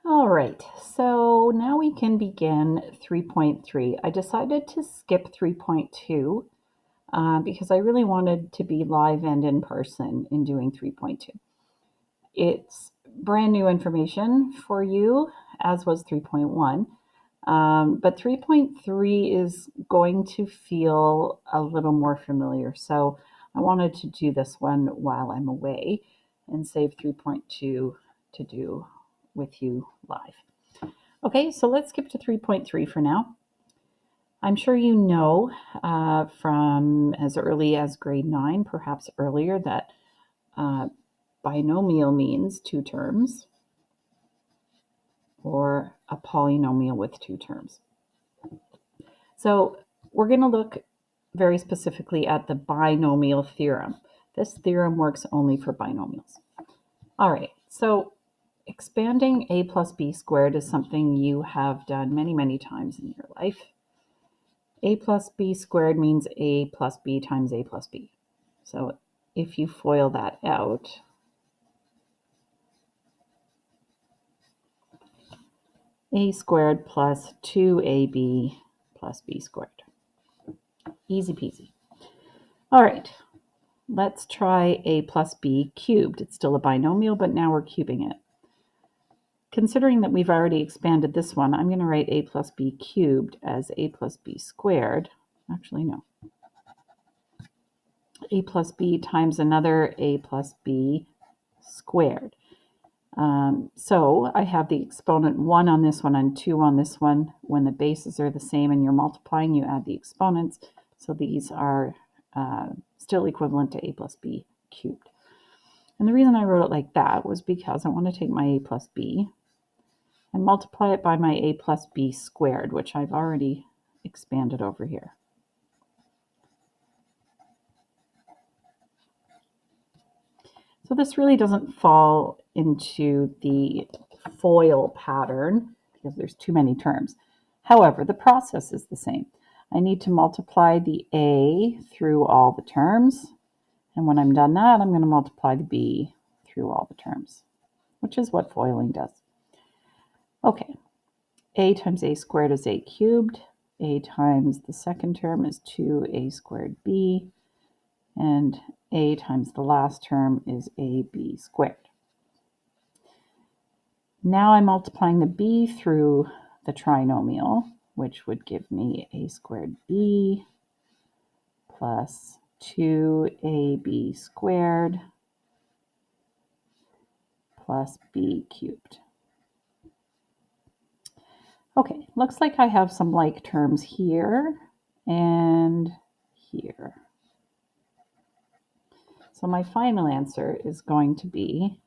All right, so now we can begin 3.3. I decided to skip 3.2 because I really wanted to be live and in person in doing 3.2. It's brand new information for you, as was 3.1. But 3.3 is going to feel a little more familiar. So I wanted to do this one while I'm away and save 3.2 to do with you live. Okay, so let's skip to 3.3 for now. I'm sure you know from as early as grade 9, perhaps earlier, that binomial means two terms, or a polynomial with two terms. So we're going to look very specifically at the binomial theorem. This theorem works only for binomials. All right, so expanding a plus b squared is something you have done many, many times in your life. A plus b squared means a plus b times a plus b. So if you FOIL that out, a squared plus 2ab plus b squared. Easy peasy. All right, let's try a plus b cubed. It's still a binomial, but now we're cubing it. Considering that we've already expanded this one, I'm going to write a plus b cubed as a plus b squared. Actually, no. A plus b times another a plus b squared. So I have the exponent 1 on this one and 2 on this one. When the bases are the same and you're multiplying, you add the exponents. So these are still equivalent to a plus b cubed. And the reason I wrote it like that was because I want to take my a plus b and multiply it by my a plus b squared, which I've already expanded over here. So this really doesn't fall into the FOIL pattern because there's too many terms. However, the process is the same. I need to multiply the a through all the terms. And when I'm done that, I'm going to multiply the b through all the terms, which is what FOILing does. Okay, a times a squared is a cubed. A times the second term is 2a squared b. And a times the last term is ab squared. Now I'm multiplying the b through the trinomial, which would give me a squared b plus 2ab squared plus b cubed. Okay, looks like I have some like terms here and here. So my final answer is going to be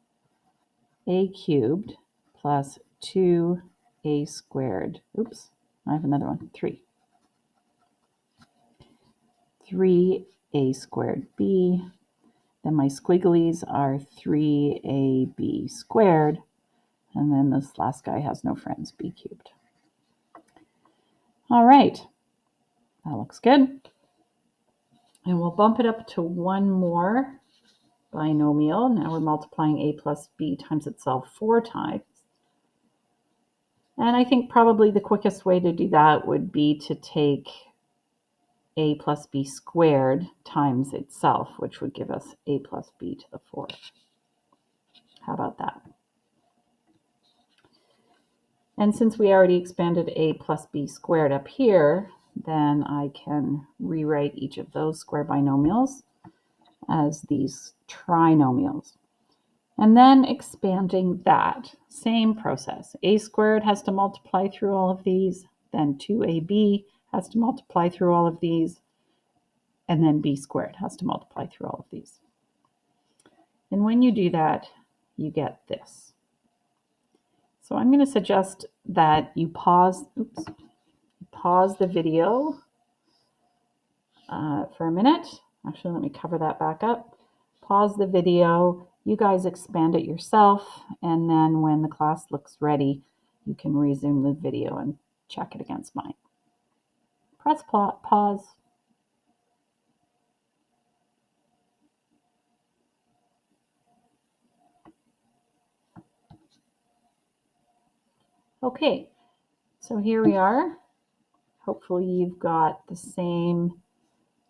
a cubed plus 2a squared. Oops, I have another one, 3. 3a squared b. Then my squigglies are 3ab squared. And then this last guy has no friends, b cubed. All right, that looks good. And we'll bump it up to one more binomial. Now we're multiplying a plus b times itself 4 times. And I think probably the quickest way to do that would be to take a plus b squared times itself, which would give us a plus b to the 4th. How about that? And since we already expanded a plus b squared up here, then I can rewrite each of those square binomials as these trinomials. And then expanding that, same process. A squared has to multiply through all of these, then 2ab has to multiply through all of these, and then b squared has to multiply through all of these. And when you do that, you get this. So I'm going to suggest that you pause the video for a minute. Actually, let me cover that back up. Pause the video. You guys expand it yourself, and then when the class looks ready, you can resume the video and check it against mine. Press pause. Okay, so here we are. Hopefully you've got the same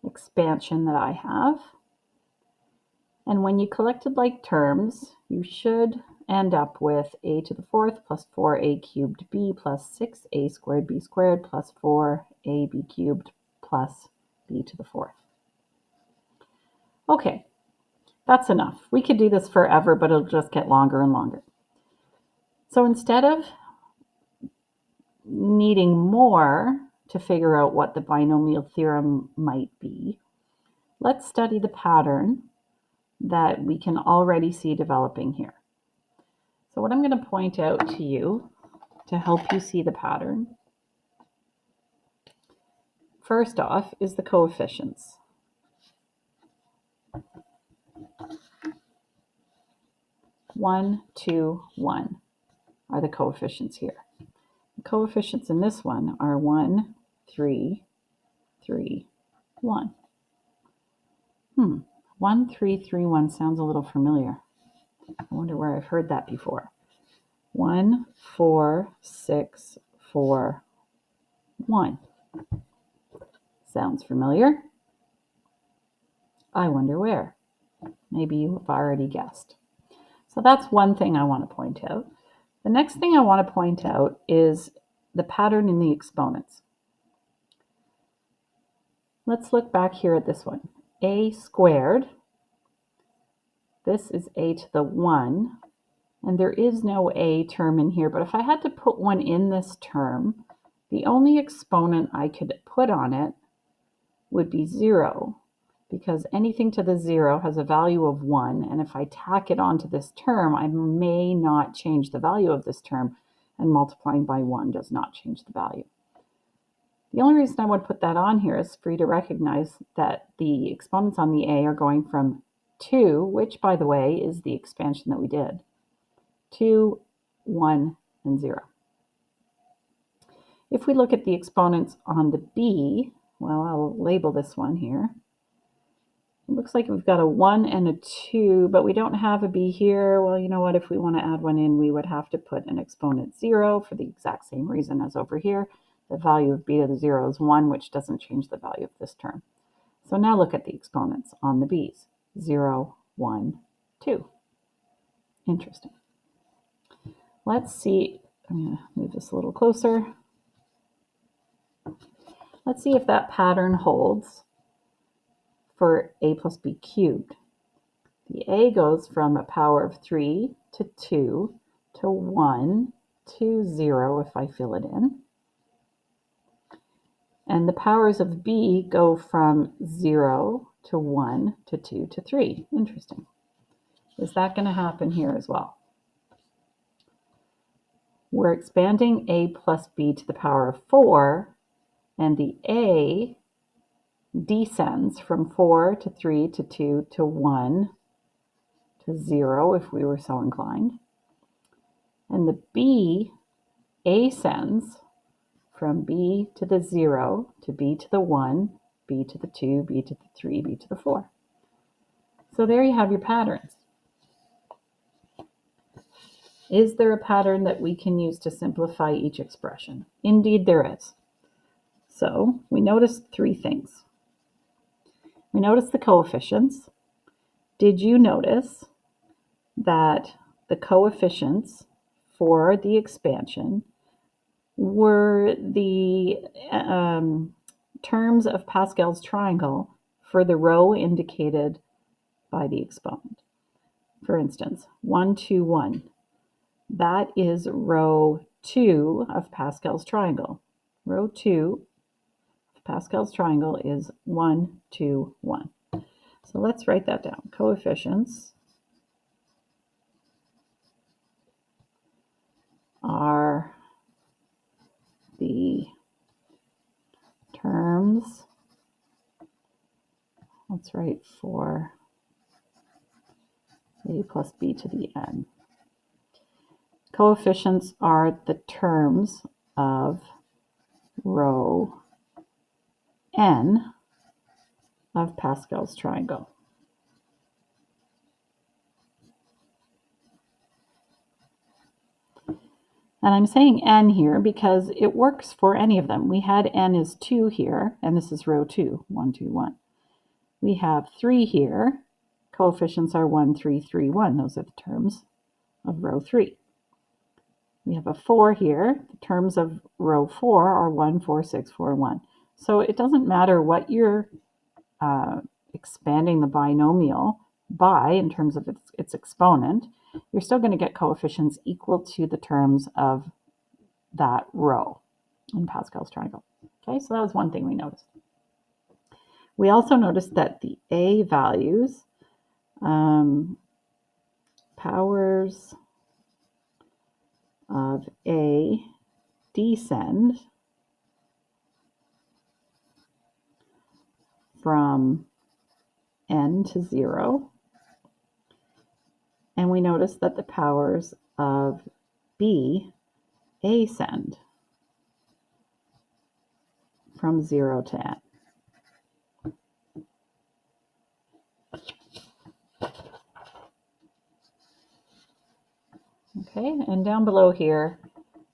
expansion that I have. And when you collected like terms, you should end up with a to the fourth plus 4a cubed b plus 6a squared b squared plus 4ab cubed plus b to the fourth. Okay, that's enough. We could do this forever, but it'll just get longer and longer. So instead of needing more to figure out what the binomial theorem might be, let's study the pattern that we can already see developing here. So what I'm going to point out to you to help you see the pattern, first off, is the coefficients. 1, 2, 1 are the coefficients here. The coefficients in this one are 1, 3, 3, 1. 1, 3, 3, 1 sounds a little familiar. I wonder where I've heard that before. 1, 4, 6, 4, 1. Sounds familiar. I wonder where. Maybe you have already guessed. So that's one thing I want to point out. The next thing I want to point out is the pattern in the exponents. Let's look back here at this one. A squared. This is a to the 1. And there is no a term in here, but if I had to put one in this term, the only exponent I could put on it would be 0, because anything to the 0 has a value of 1, and if I tack it onto this term, I may not change the value of this term, and multiplying by 1 does not change the value. The only reason I would put that on here is for you to recognize that the exponents on the a are going from 2, which, by the way, is the expansion that we did, 2, 1, and 0. If we look at the exponents on the b, well, I'll label this one here. It looks like we've got a 1 and a 2, but we don't have a b here. Well, you know what? If we want to add one in, we would have to put an exponent 0 for the exact same reason as over here. The value of b to the 0 is 1, which doesn't change the value of this term. So now look at the exponents on the b's. 0, 1, 2. Interesting. Let's see. I'm going to move this a little closer. Let's see if that pattern holds for a plus b cubed. The a goes from a power of 3 to 2 to 1 to 0 if I fill it in. And the powers of b go from 0 to 1 to 2 to 3. Interesting. Is that going to happen here as well? We're expanding a plus b to the power of 4, and the a descends from 4 to 3 to 2 to 1 to 0 if we were so inclined. And the b ascends from b to the 0 to b to the 1, b to the 2, b to the 3, b to the 4. So there you have your patterns. Is there a pattern that we can use to simplify each expression? Indeed there is. So we noticed 3 things. We noticed the coefficients. Did you notice that the coefficients for the expansion were the terms of Pascal's triangle for the row indicated by the exponent? For instance, 1, 2, 1. That is row 2 of Pascal's triangle. Row 2 of Pascal's triangle is 1, 2, 1. So let's write that down. Coefficients are the terms, let's write for a plus b to the n. Coefficients are the terms of row n of Pascal's triangle. And I'm saying n here because it works for any of them. We had n is 2 here, and this is row 2, 1, 2, 1. We have 3 here. Coefficients are 1, 3, 3, 1. Those are the terms of row 3. We have a 4 here. The terms of row 4 are 1, 4, 6, 4, 1. So it doesn't matter what you're expanding the binomial by in terms of its exponent, you're still going to get coefficients equal to the terms of that row in Pascal's triangle. Okay, so that was one thing we noticed. We also noticed that the A values, powers of A descend from n to 0. And we notice that the powers of B ascend from 0 to n. Okay, and down below here,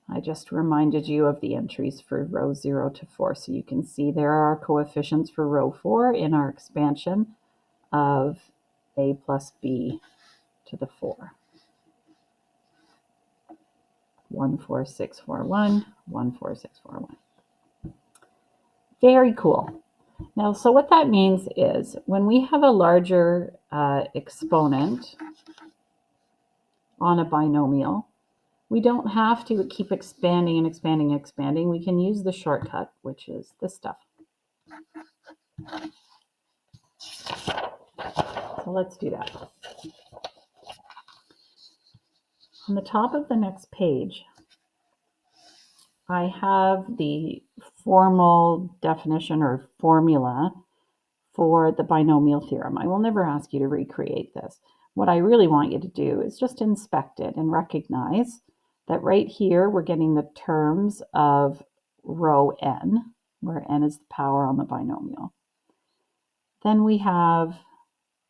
I just reminded you of the entries for row 0 to 4. So you can see there are coefficients for row 4 in our expansion of A plus B to the 4. 1, 4, 6, 4, 1, 1, 4, 6, 4, 1. Very cool. Now, so what that means is when we have a larger exponent on a binomial, we don't have to keep expanding and expanding and expanding. We can use the shortcut, which is this stuff. So let's do that. On the top of the next page, I have the formal definition or formula for the binomial theorem. I will never ask you to recreate this. What I really want you to do is just inspect it and recognize that right here we're getting the terms of row n, where n is the power on the binomial. Then we have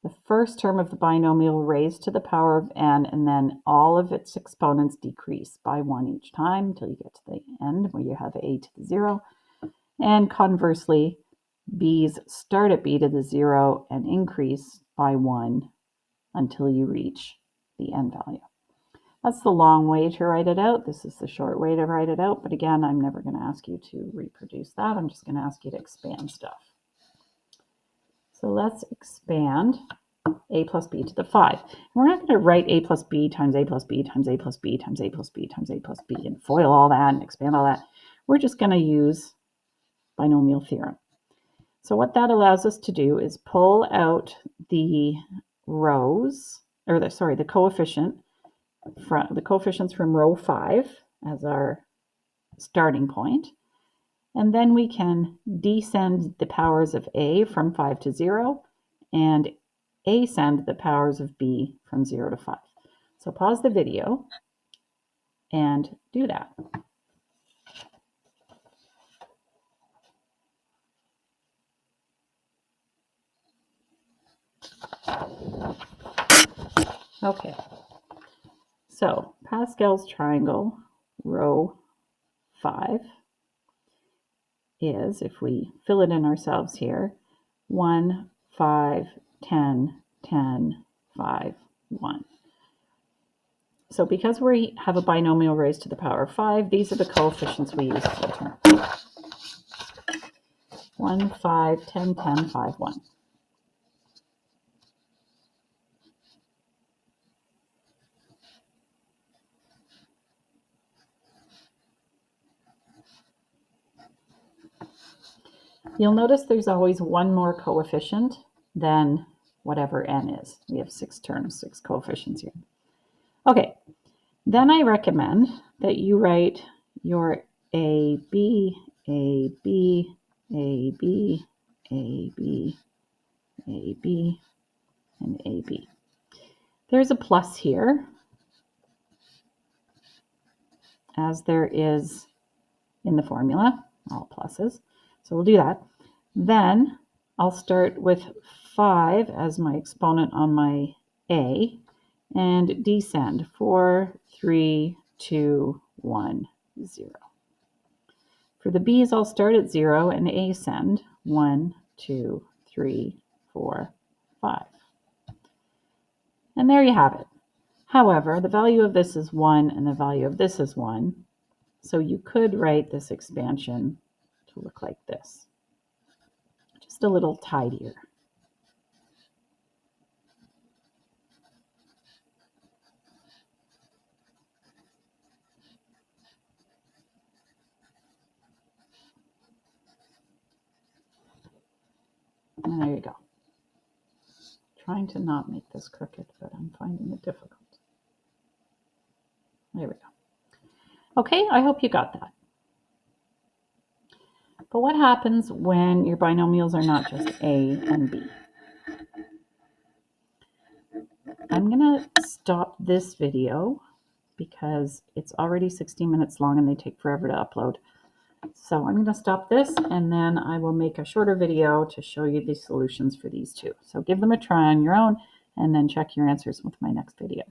the first term of the binomial raised to the power of n, and then all of its exponents decrease by 1 each time until you get to the end where you have a to the 0. And conversely, b's start at b to the 0 and increase by 1 until you reach the n value. That's the long way to write it out. This is the short way to write it out. But again, I'm never going to ask you to reproduce that. I'm just going to ask you to expand stuff. So let's expand a plus b to the 5. And we're not going to write a plus b times a plus b times a plus b times a plus b times a plus b and FOIL all that and expand all that. We're just going to use binomial theorem. So what that allows us to do is pull out the rows, or the coefficients from row 5 as our starting point. And then we can descend the powers of A from 5 to 0 and ascend the powers of B from 0 to 5. So pause the video and do that. Okay, so Pascal's triangle, row 5, is, if we fill it in ourselves here, 1, 5, 10, 10, 5, 1. So because we have a binomial raised to the power of 5, these are the coefficients we use for the term. 1, 5, 10, 10, 5, 1. You'll notice there's always one more coefficient than whatever n is. We have 6 terms, 6 coefficients here. Okay, then I recommend that you write your A, B, A, B, A, B, A, B, A, B, and A, B. There's a plus here, as there is in the formula, all pluses. So we'll do that. Then I'll start with 5 as my exponent on my A and descend 4, 3, 2, 1, 0. For the b's, I'll start at 0 and ascend 1, 2, 3, 4, 5. And there you have it. However, the value of this is 1 and the value of this is 1. So you could write this expansion to look like this. Just a little tidier. And there you go. Trying to not make this crooked, but I'm finding it difficult. There we go. Okay, I hope you got that. But what happens when your binomials are not just A and B? I'm going to stop this video because it's already 16 minutes long and they take forever to upload. So I'm going to stop this and then I will make a shorter video to show you the solutions for these two. So give them a try on your own and then check your answers with my next video.